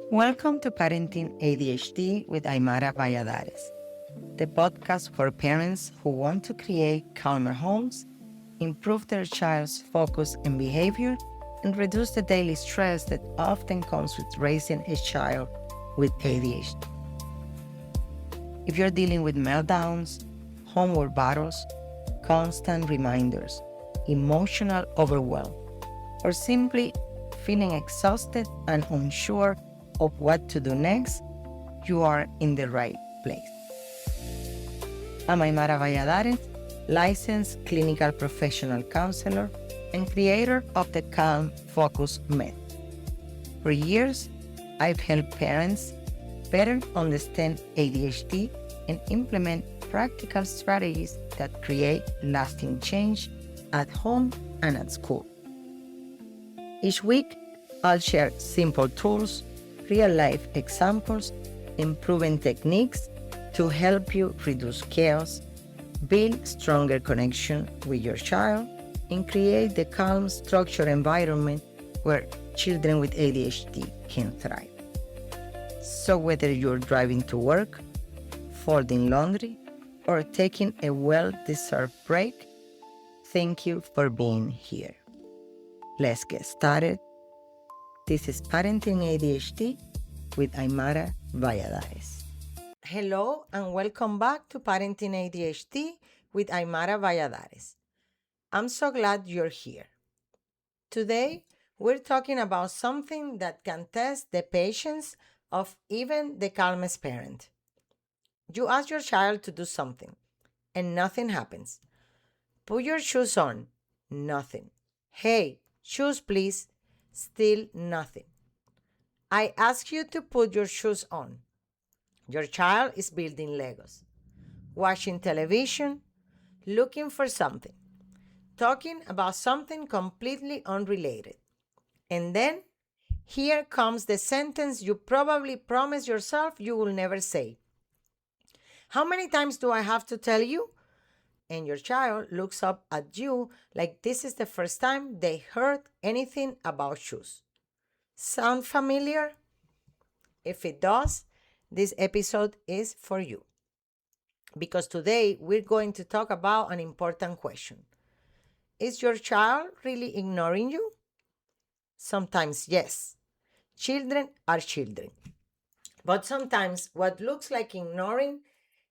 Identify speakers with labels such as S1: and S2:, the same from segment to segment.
S1: Welcome to Parenting ADHD with Aymara Valladares, the podcast for parents who want to create calmer homes, improve their child's focus and behavior, and reduce the daily stress that often comes with raising a child with ADHD. If you're dealing with meltdowns, homework battles, constant reminders, emotional overwhelm, or simply feeling exhausted and unsure of what to do next, you are in the right place. I'm Aymara Valladares, licensed clinical professional counselor and creator of the Calm Focus Method. For years, I've helped parents better understand ADHD and implement practical strategies that create lasting change at home and at school. Each week, I'll share simple tools, real-life examples, and proven techniques to help you reduce chaos, build stronger connection with your child, and create the calm, structured environment where children with ADHD can thrive. So whether you're driving to work, folding laundry, or taking a well-deserved break, thank you for being here. Let's get started. This is Parenting ADHD with Aymara Valladares. Hello and welcome back to Parenting ADHD with Aymara Valladares. I'm so glad you're here. Today, we're talking about something that can test the patience of even the calmest parent. You ask your child to do something and nothing happens. Put your shoes on. Nothing. Hey, shoes please. Still nothing. I ask you to put your shoes on. Your child is building Legos, watching television, looking for something, talking about something completely unrelated. And then here comes the sentence you probably promised yourself you will never say. How many times do I have to tell you? And your child looks up at you like this is the first time they heard anything about shoes. Sound familiar? If it does, this episode is for you. Because today we're going to talk about an important question. Is your child really ignoring you? Sometimes yes. Children are children. But sometimes what looks like ignoring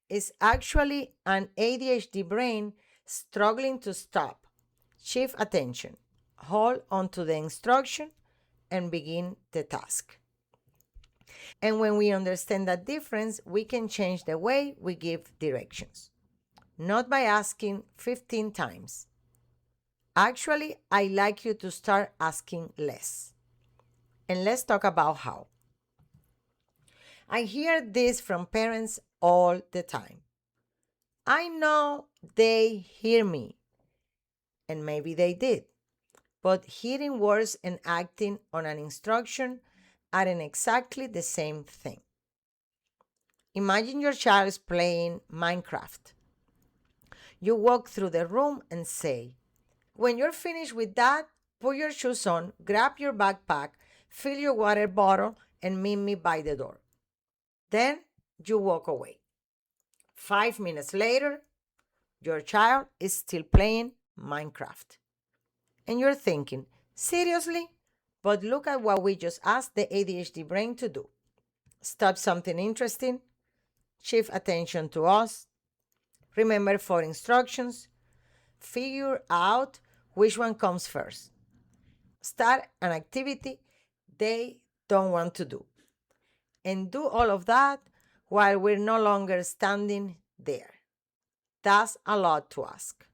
S1: is actually an ADHD brain struggling to stop, shift attention, hold onto the instruction, and begin the task. And when we understand that difference, we can change the way we give directions. Not by asking 15 times. Actually, I'd like you to start asking less. And let's talk about how. I hear this from parents all the time. I know they hear me. And maybe they did. But hearing words and acting on an instruction aren't exactly the same thing. Imagine your child is playing Minecraft. You walk through the room and say, when you're finished with that, put your shoes on, grab your backpack, fill your water bottle, and meet me by the door. Then you walk away. 5 minutes later, your child is still playing Minecraft. And you're thinking, seriously? But look at what we just asked the ADHD brain to do. Stop something interesting, shift attention to us, remember 4 instructions, figure out which one comes first. Start an activity they don't want to do. And do all of that while we're no longer standing there. That's a lot to ask.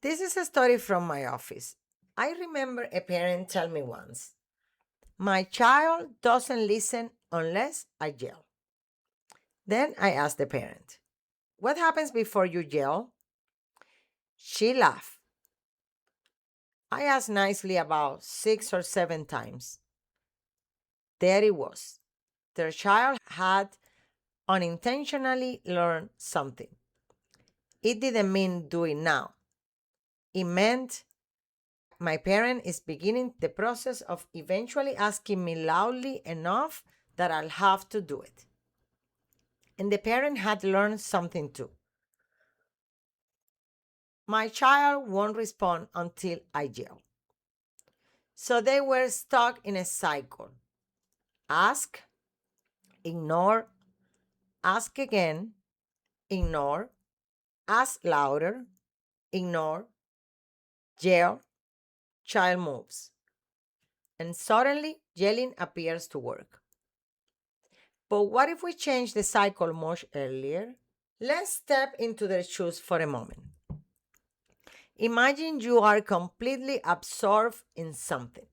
S1: This is a story from my office. I remember a parent tell me once, my child doesn't listen unless I yell. Then I asked the parent, what happens before you yell? She laughed. I asked nicely about 6 or 7 times. There it was. Their child had unintentionally learned something. It didn't mean do it now. It meant my parent is beginning the process of eventually asking me loudly enough that I'll have to do it. And the parent had learned something too. My child won't respond until I yell. So they were stuck in a cycle. Ask, ignore, ask again, ignore, ask louder, ignore, yell, child moves. And suddenly, yelling appears to work. But what if we change the cycle much earlier? Let's step into their shoes for a moment. Imagine you are completely absorbed in something.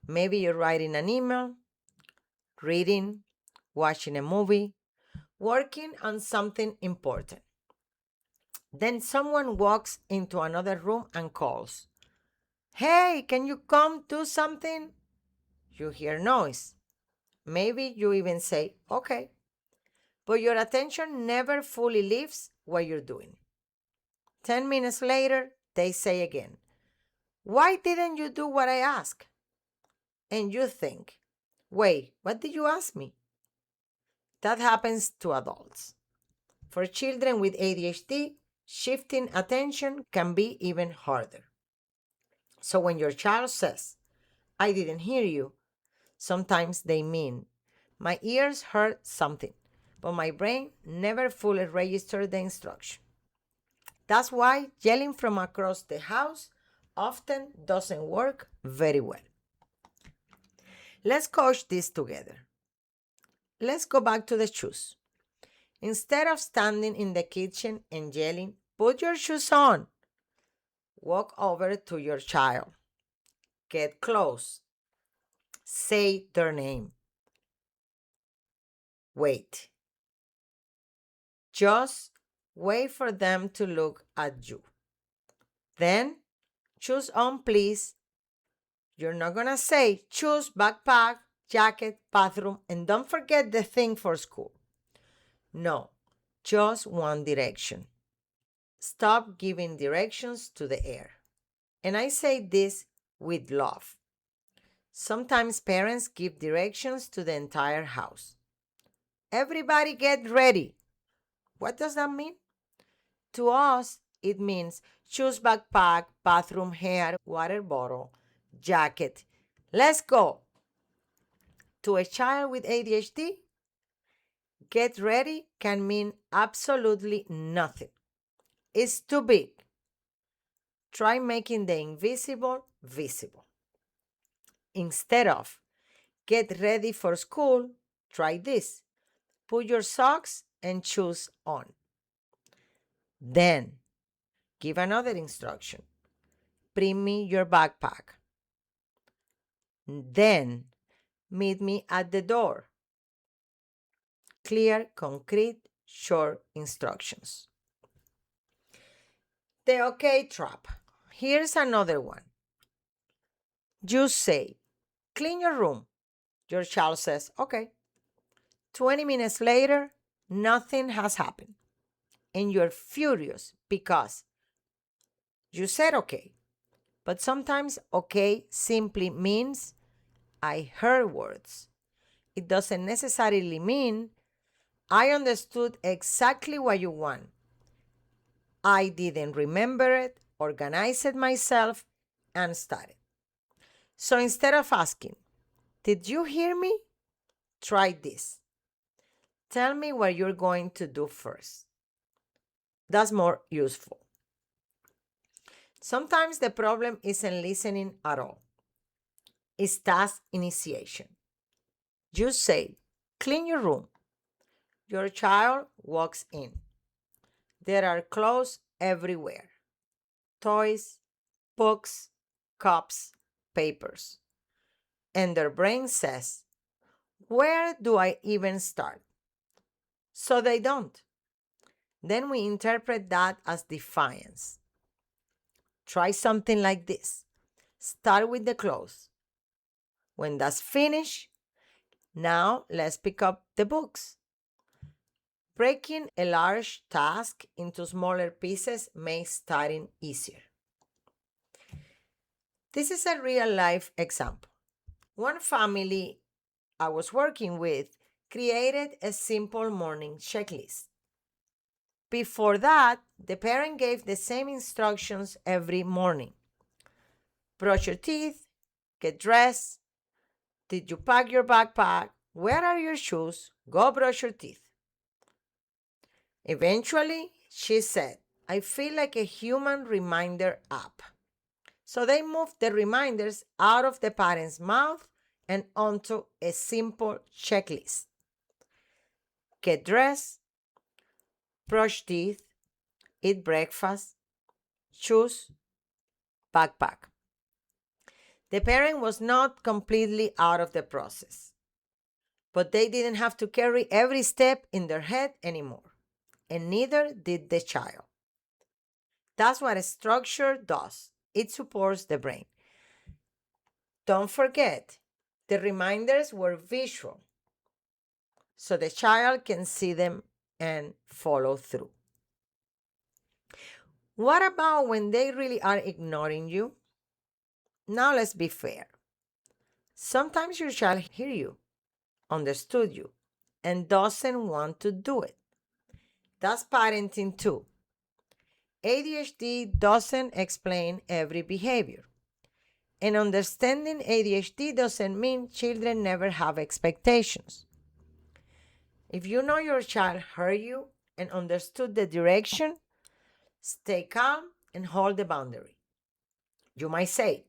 S1: Maybe you're writing an email, reading, watching a movie, working on something important. Then someone walks into another room and calls, "Hey, can you come do something?" You hear noise. Maybe you even say, "Okay." But your attention never fully leaves what you're doing. 10 minutes later, they say again, "Why didn't you do what I asked?" And you think, "Wait, what did you ask me?" That happens to adults. For children with ADHD, shifting attention can be even harder. So when your child says, "I didn't hear you," sometimes they mean, "My ears heard something, but my brain never fully registered the instruction." That's why yelling from across the house often doesn't work very well. Let's coach this together. Let's go back to the shoes. Instead of standing in the kitchen and yelling, "Put your shoes on," walk over to your child. Get close. Say their name. Wait. Just wait for them to look at you. Then, "Shoes on, please." You're not gonna say, "Shoes, backpack, jacket, bathroom, and don't forget the thing for school." No, just one direction. Stop giving directions to the air. And I say this with love. Sometimes parents give directions to the entire house. "Everybody get ready." What does that mean? To us, it means shoes, backpack, bathroom, hair, water bottle, jacket. Let's go. To a child with ADHD, get ready can mean absolutely nothing. It's too big. Try making the invisible visible. Instead of "get ready for school," try this: "Put your socks and shoes on." Then give another instruction: "Bring me your backpack." Then meet me at the door. Clear, concrete, short instructions. The okay trap. Here's another one. You say, "Clean your room." Your child says, "Okay." 20 minutes later, nothing has happened. And you're furious because you said okay. But sometimes okay simply means I heard words. It doesn't necessarily mean I understood exactly what you want. I didn't remember it, organize it myself, and started. So instead of asking, "Did you hear me?" try this: "Tell me what you're going to do first." That's more useful. Sometimes the problem isn't listening at all. It's task initiation. You say, "Clean your room." Your child walks in. There are clothes everywhere: toys, books, cups, papers. And their brain says, "Where do I even start?" So they don't. Then we interpret that as defiance. Try something like this: start with the clothes. When that's finished, now let's pick up the books. Breaking a large task into smaller pieces makes starting easier.
S2: This is a real life example. One family I was working with created a simple morning checklist. Before that, the parent gave the same instructions every morning: brush your teeth, get dressed, did you pack your backpack, where are your shoes, go brush your teeth. Eventually, she said, I feel like a human reminder app. So they moved the reminders out of the parent's mouth and onto a simple checklist: get dressed, brush teeth, eat breakfast, shoes, backpack. The parent was not completely out of the process, but they didn't have to carry every step in their head anymore, and neither did the child. That's what a structure does. It supports the brain. Don't forget, the reminders were visual, so the child can see them and follow through. What about when they really are ignoring you? Now let's be fair. Sometimes your child hears you, understood you, and doesn't want to do it. That's parenting too. ADHD doesn't explain every behavior. And understanding ADHD doesn't mean children never have expectations. If you know your child heard you and understood the direction, stay calm and hold the boundary. You might say,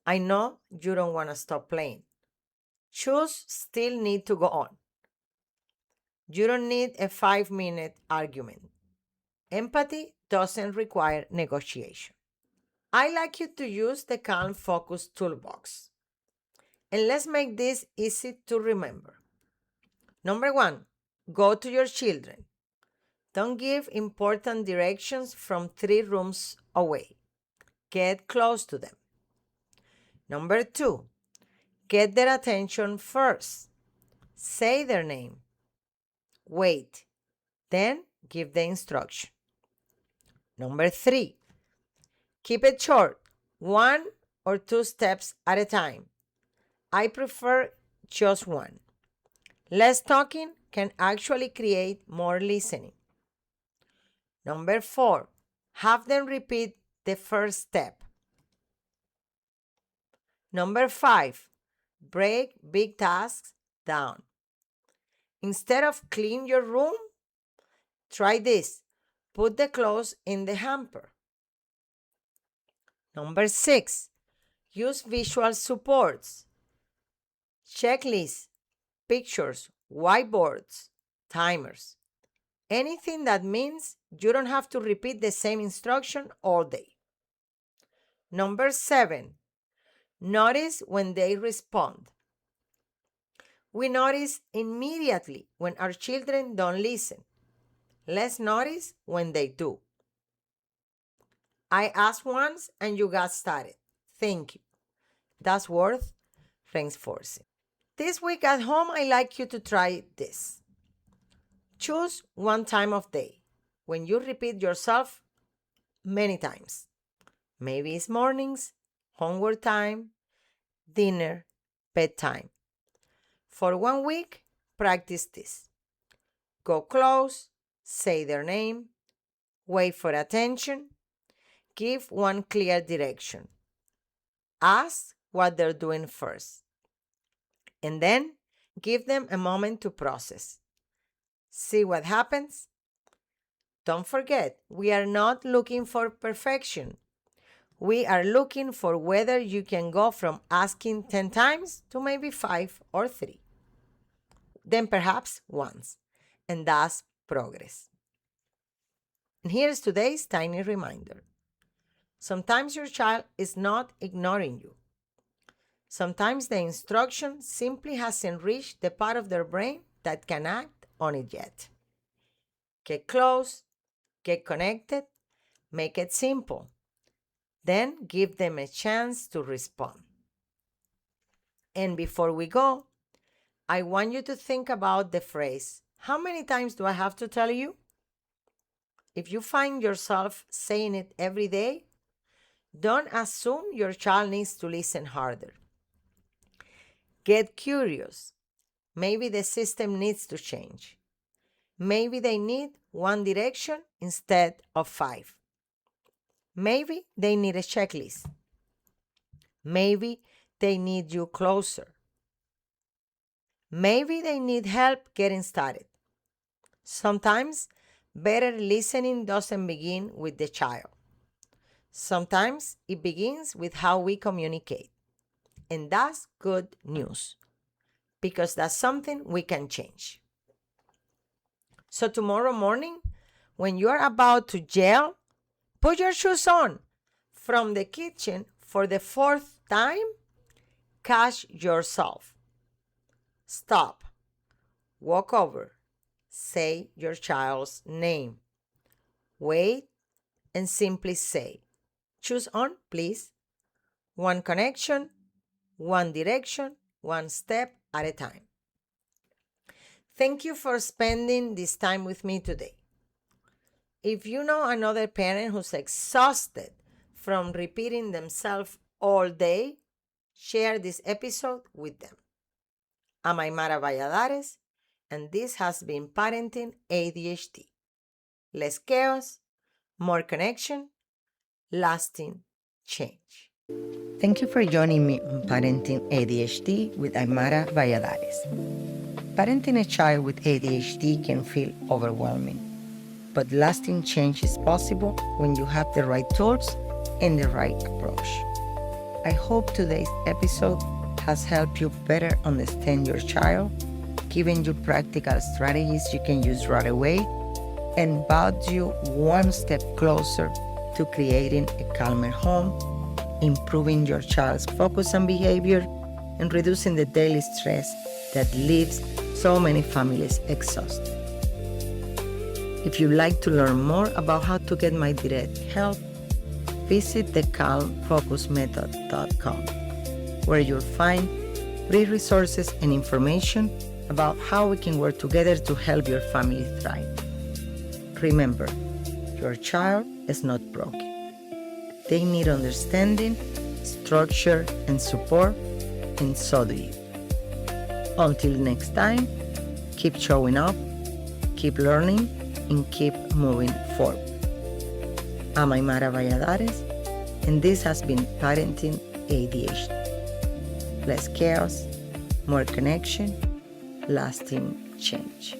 S2: I know you don't want to stop playing. Chores still need to go on. You don't need a 5-minute argument. Empathy doesn't require negotiation. I like you to use the Calm Focus toolbox. And let's make this easy to remember. Number one, go to your children. Don't give important directions from 3 rooms away. Get close to them. Number two, get their attention first. Say their name. Wait. Then give the instruction. Number three, keep it short, 1 or 2 steps at a time. I prefer just one. Less talking can actually create more listening. Number four, have them repeat the first step. Number five, break big tasks down. Instead of clean your room, try this. Put the clothes in the hamper. Number six, use visual supports. Checklists, pictures, whiteboards, timers. Anything that means you don't have to repeat the same instruction all day. Number seven, notice when they respond. We notice immediately when our children don't listen. Let's notice when they do. I asked once and you got started. Thank you. That's worth reinforcing. This week at home, I like you to try this. Choose one time of day when you repeat yourself many times. Maybe it's mornings, homework time, dinner, bedtime. For 1 week, practice this. Go close, say their name, wait for attention, give one clear direction. Ask what they're doing first. And then give them a moment to process. See what happens. Don't forget, we are not looking for perfection. We are looking for whether you can go from asking 10 times to maybe 5 or 3. Then perhaps once. And that's progress. And here's today's tiny reminder. Sometimes your child is not ignoring you. Sometimes the instruction simply hasn't reached the part of their brain that can act on it yet. Get close, get connected, make it simple. Then give them a chance to respond. And before we go, I want you to think about the phrase, how many times do I have to tell you? If you find yourself saying it every day, Don't assume your child needs to listen harder. Get curious. Maybe the system needs to change. Maybe they need one direction instead of 5. Maybe they need a checklist. Maybe they need you closer. Maybe they need help getting started. Sometimes better listening doesn't begin with the child. Sometimes it begins with how we communicate. And that's good news because that's something we can change. So tomorrow morning, when you are about to yell, put your shoes on. From the kitchen for the 4th time, catch yourself. Stop. Walk over. Say your child's name. Wait and simply say, "Choose on, please." One connection, one direction, one step at a time. Thank you for spending this time with me today. If you know another parent who's exhausted from repeating themselves all day, share this episode with them. I'm Aymara Valladares, and this has been Parenting ADHD. Less chaos, more connection, lasting change.
S1: Thank you for joining me on Parenting ADHD with Aymara Valladares. Parenting a child with ADHD can feel overwhelming, but lasting change is possible when you have the right tools and the right approach. I hope today's episode has helped you better understand your child, given you practical strategies you can use right away, and brought you one step closer to creating a calmer home, improving your child's focus and behavior, and reducing the daily stress that leaves so many families exhausted. If you'd like to learn more about how to get my direct help, visit thecalmfocusmethod.com, where you'll find free resources and information about how we can work together to help your family thrive. Remember, your child is not broken. They need understanding, structure, and support, and so do you. Until next time, keep showing up, keep learning, and keep moving forward. I'm Aymara Valladares, and this has been Parenting ADHD. Less chaos, more connection, lasting change.